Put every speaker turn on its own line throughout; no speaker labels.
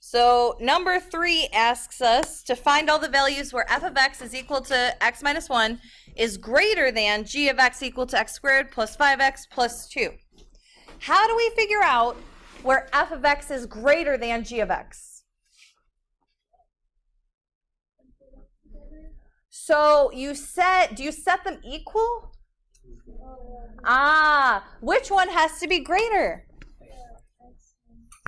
So number 3 asks us to find all the values where f of x is equal to x minus 1 is greater than g of x equal to x squared plus 5x plus 2. How do we figure out where f of x is greater than g of x? So do you set them equal? Which one has to be greater?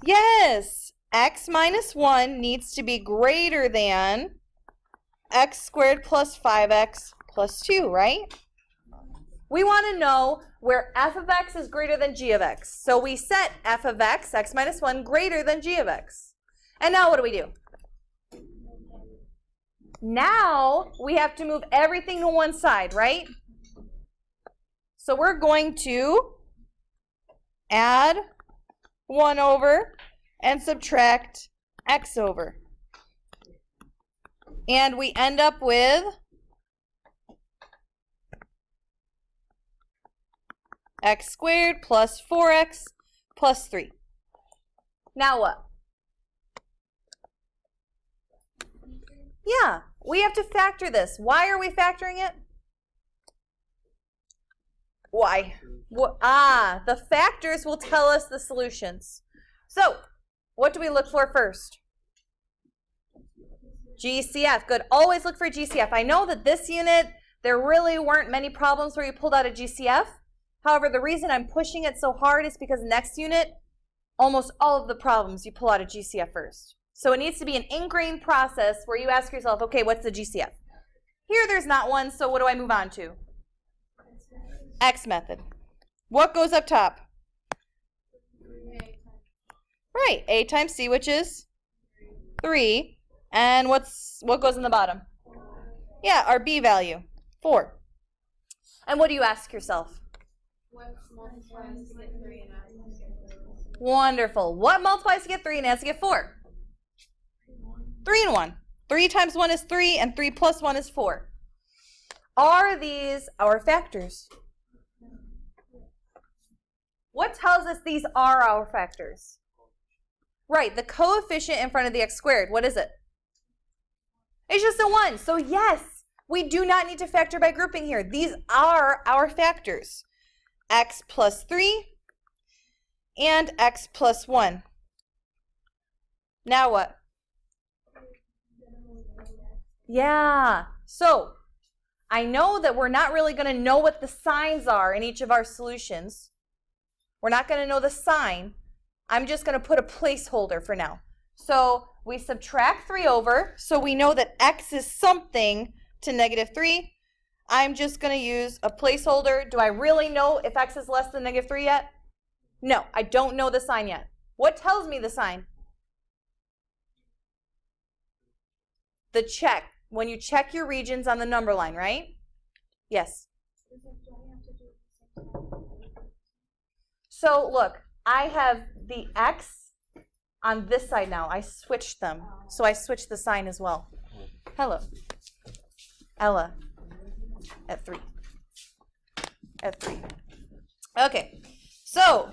Yes, x minus 1 needs to be greater than x squared plus 5x plus 2, right? We want to know where f of x is greater than g of x. So we set f of x, x minus 1, greater than g of x. And now what do? Now we have to move everything to one side, right? So we're going to add 1 over and subtract x over. And we end up with x squared plus 4x plus 3. Now what? Yeah, we have to factor this. Why are we factoring it? Why? The factors will tell us the solutions. So, what do we look for first? GCF. Good. Always look for GCF. I know that this unit, there really weren't many problems where you pulled out a GCF. However, the reason I'm pushing it so hard is because next unit, almost all of the problems you pull out a GCF first. So it needs to be an ingrained process where you ask yourself, okay, what's the GCF? Here there's not one, so what do I move on to? X method. What goes up top? Right, a times c, which is 3. And what goes in the bottom? Yeah, our b value, 4. And what do you ask yourself?
What multiplies to get 3 and adds to get 4?
Wonderful. What multiplies to get 3 and adds to get 4? 3 and 1. 3 times 1 is 3, and 3 plus 1 is 4. Are these our factors? What tells us these are our factors? Right, the coefficient in front of the x squared, what is it? It's just a 1. So yes, we do not need to factor by grouping here. These are our factors. X plus 3 and x plus 1. Now what? Yeah, so I know that we're not really going to know what the signs are in each of our solutions. We're not going to know the sign. I'm just going to put a placeholder for now. So we subtract 3 over, so we know that x is something to negative 3. I'm just going to use a placeholder. Do I really know if x is less than negative 3 yet? No, I don't know the sign yet. What tells me the sign? The check. When you check your regions on the number line, right? Yes. So look, I have the x on this side now. I switched them. So I switched the sign as well. Hello. Ella. At 3. At 3. Okay. So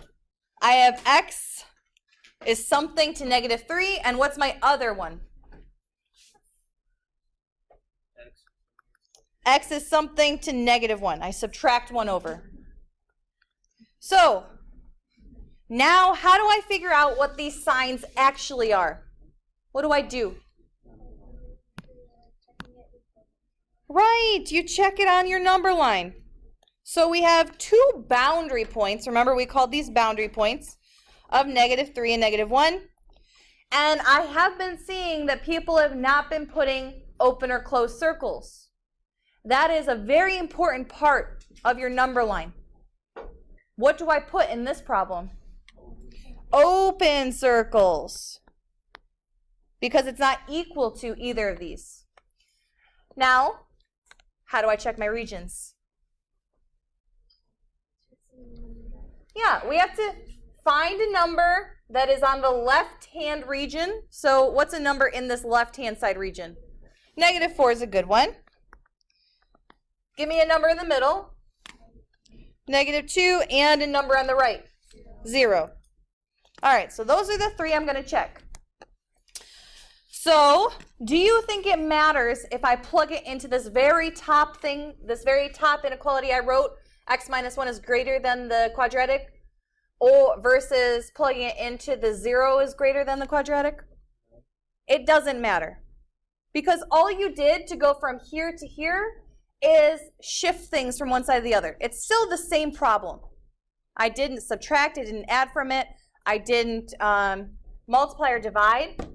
I have x is something to negative 3. And what's my other one? X is something to negative 1. I subtract 1 over. So now how do I figure out what these signs actually are? What do I do? Right, you check it on your number line. So we have 2 boundary points. Remember, we called these boundary points of negative 3 and negative 1. And I have been seeing that people have not been putting open or closed circles. That is a very important part of your number line. What do I put in this problem? Open circles. Because it's not equal to either of these. Now, how do I check my regions? Yeah, we have to find a number that is on the left-hand region. So what's a number in this left-hand side region? Negative 4 is a good one. Give me a number in the middle. Negative 2 and a number on the right. 0. All right, so those are the 3 I'm going to check. So, do you think it matters if I plug it into this very top thing, this very top inequality I wrote, x minus 1 is greater than the quadratic, or versus plugging it into the 0 is greater than the quadratic? It doesn't matter. Because all you did to go from here to here is shift things from one side to the other. It's still the same problem. I didn't subtract, I didn't add from it, I didn't multiply or divide.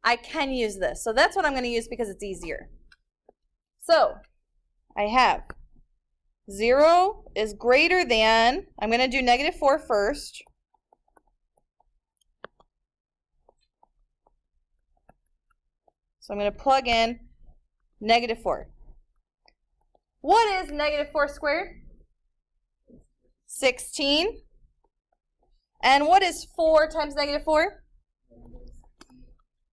I can use this. So that's what I'm going to use because it's easier. So I have 0 is greater than, I'm going to do -4 first. So I'm going to plug in -4. What is -4 squared? 16. And what is 4 times -4?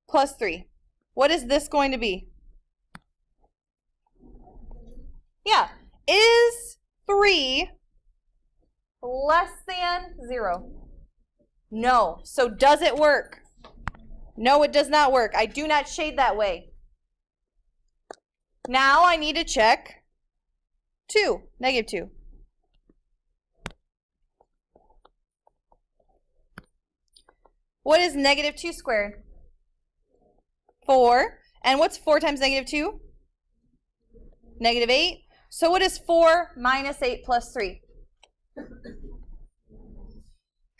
Plus 3. What is this going to be? Yeah. Is 3 less than 0? No. So does it work? No, it does not work. I do not shade that way. Now I need to check 2, -2. What is -2 squared? 4. And what's 4 times -2? -8. So what is 4 minus 8 plus 3?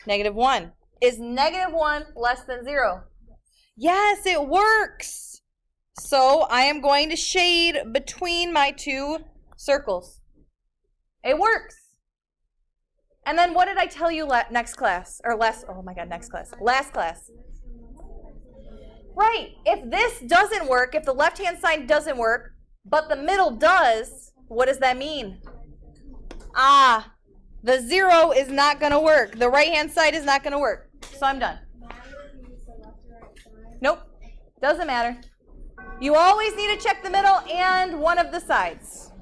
-1. Is -1 less than 0? Yes, it works. So I am going to shade between my two circles. It works. And then what did I tell you next class? Or last, oh my God, next class. Last class. Right. If this doesn't work, if the left-hand side doesn't work, but the middle does, what does that mean? Ah, the 0 is not going to work. The right-hand side is not going to work. So I'm done. Nope. Doesn't matter. You always need to check the middle and one of the sides.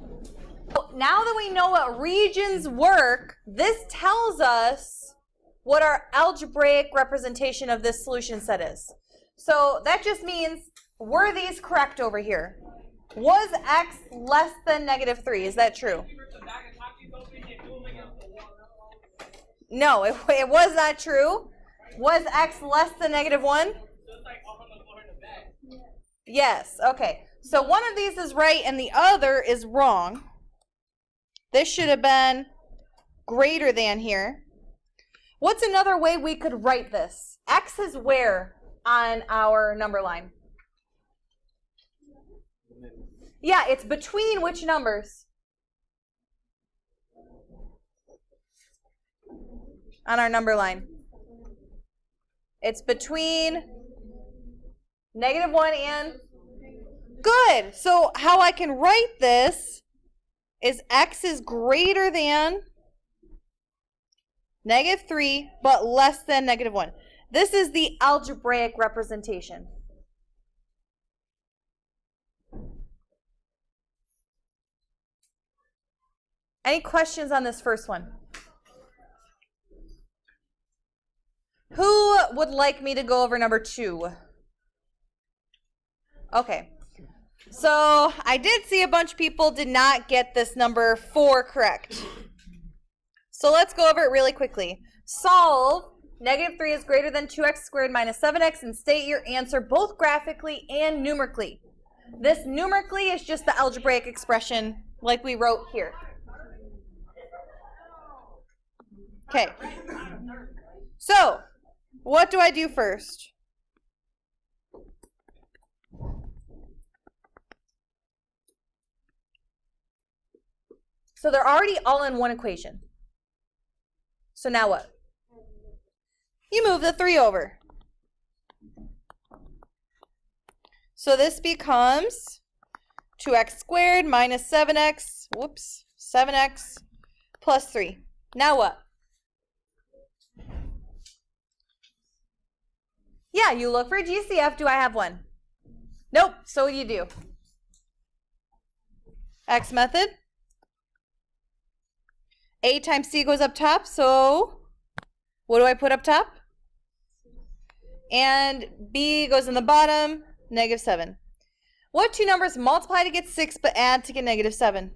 Now that we know what regions work, this tells us what our algebraic representation of this solution set is. So that just means, were these correct over here? Was x less than -3? Is that true? No, it was not true. Was x less than -1? Yes, okay. So one of these is right and the other is wrong. This should have been greater than here. What's another way we could write this? X is where on our number line? Yeah, it's between which numbers? On our number line. It's between -1 and... Good! So how I can write this is x is greater than -3, but less than -1. This is the algebraic representation. Any questions on this first one? Who would like me to go over number 2? Okay. So I did see a bunch of people did not get this number 4 correct. So let's go over it really quickly. Solve -3 is greater than 2x squared minus 7x and state your answer both graphically and numerically. This numerically is just the algebraic expression like we wrote here. Okay. So what do I do first? So they're already all in one equation. So now what? You move the 3 over. So this becomes 2x squared minus 7x, 7x plus 3. Now what? Yeah, you look for a GCF. Do I have one? Nope, so you do. X method. A times C goes up top, so what do I put up top? And B goes in the bottom, negative 7. What two numbers multiply to get 6 but add to get negative 7?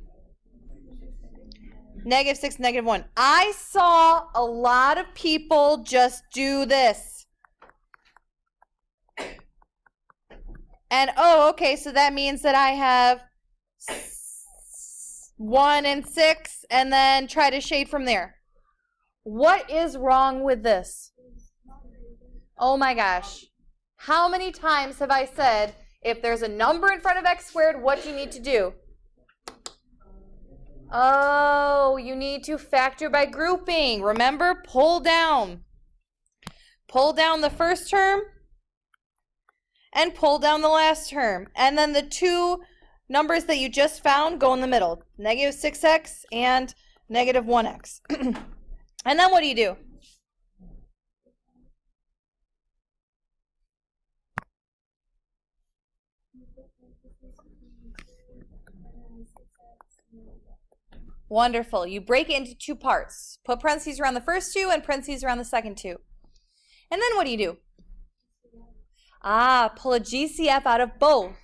Negative 6, negative 1. I saw a lot of people just do this. And, oh, okay, so that means that I have 1 and 6, and then try to shade from there. What is wrong with this? Oh my gosh. How many times have I said, if there's a number in front of x squared, what do you need to do? Oh, you need to factor by grouping. Remember, pull down. Pull down the first term and pull down the last term. And then the two numbers that you just found go in the middle. Negative 6x and negative 1x. And then what do you do? Wonderful. You break it into two parts. Put parentheses around the first two and parentheses around the second two. And then what do you do? Pull a GCF out of both.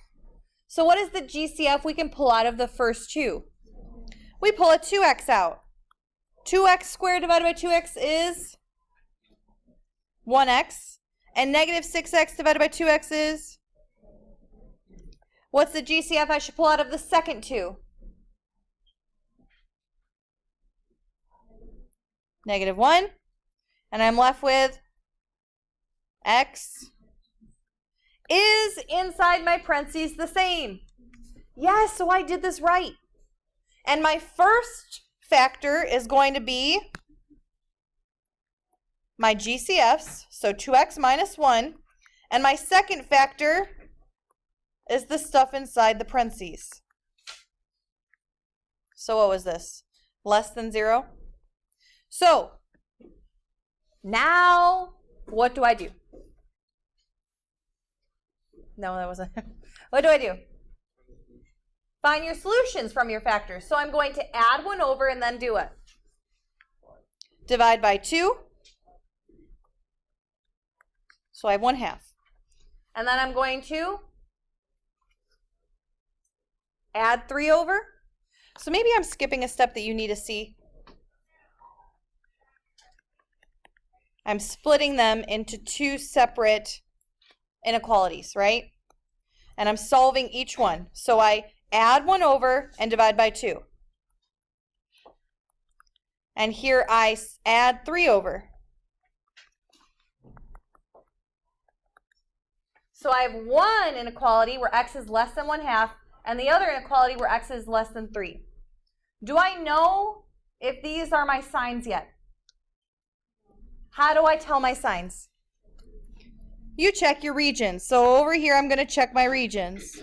So what is the GCF we can pull out of the first two? We pull a 2x out. 2x squared divided by 2x is 1x. And negative 6x divided by 2x is? What's the GCF I should pull out of the second two? Negative 1. And I'm left with x is inside my parentheses the same. Yes, so I did this right. And my first factor is going to be my GCFs, so 2x minus 1. And my second factor is the stuff inside the parentheses. So what was this? Less than 0? So, now, what do I do? No, that wasn't. What do I do? Find your solutions from your factors. So I'm going to add one over and then do what? Divide by 2. So I have 1/2. And then I'm going to add 3 over. So maybe I'm skipping a step that you need to see. I'm splitting them into two separate inequalities, right? And I'm solving each one. So I add 1 over and divide by 2. And here I add 3 over. So I have one inequality where x is less than 1/2 and the other inequality where x is less than 3. Do I know if these are my signs yet? How do I tell my signs? You check your regions. So over here, I'm going to check my regions.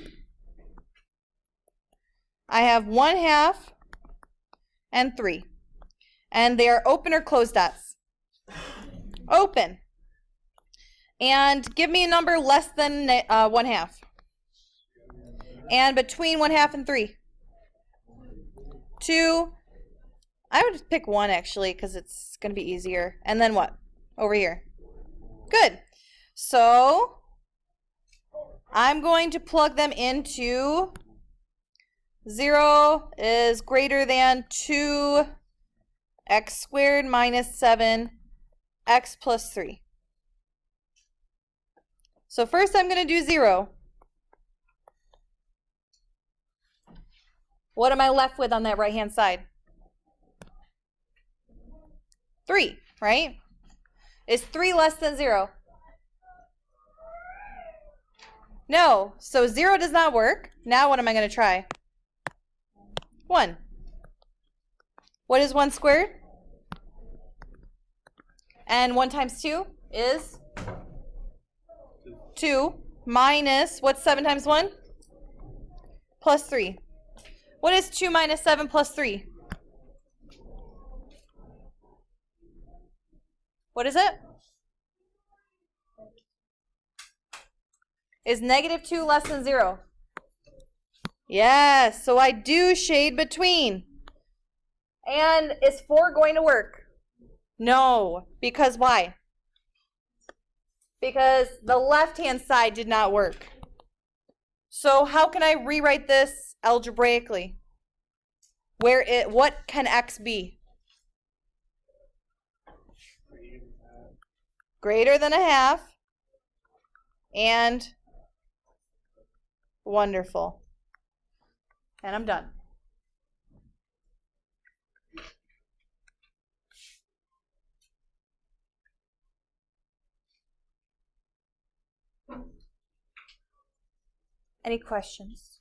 I have 1/2 and 3. And they are open or closed dots? Open. And give me a number less than 1/2. And between 1/2 and 3? 2. I would just pick 1 actually because it's going to be easier. And then what? Over here. Good. So I'm going to plug them into 0 is greater than 2x squared minus 7x plus 3. So first I'm going to do 0. What am I left with on that right-hand side? 3, right? Is 3 less than 0? No. So 0 does not work. Now what am I going to try? 1. What is 1 squared? And 1 times 2 is 2 minus, what's 7 times 1? Plus 3. What is 2 minus 7 plus 3? What is it? Is negative 2 less than 0? Yes, so I do shade between. And is 4 going to work? No, because why? Because the left-hand side did not work. So how can I rewrite this algebraically? What can x be? Greater than a half. And wonderful. And I'm done. Any questions?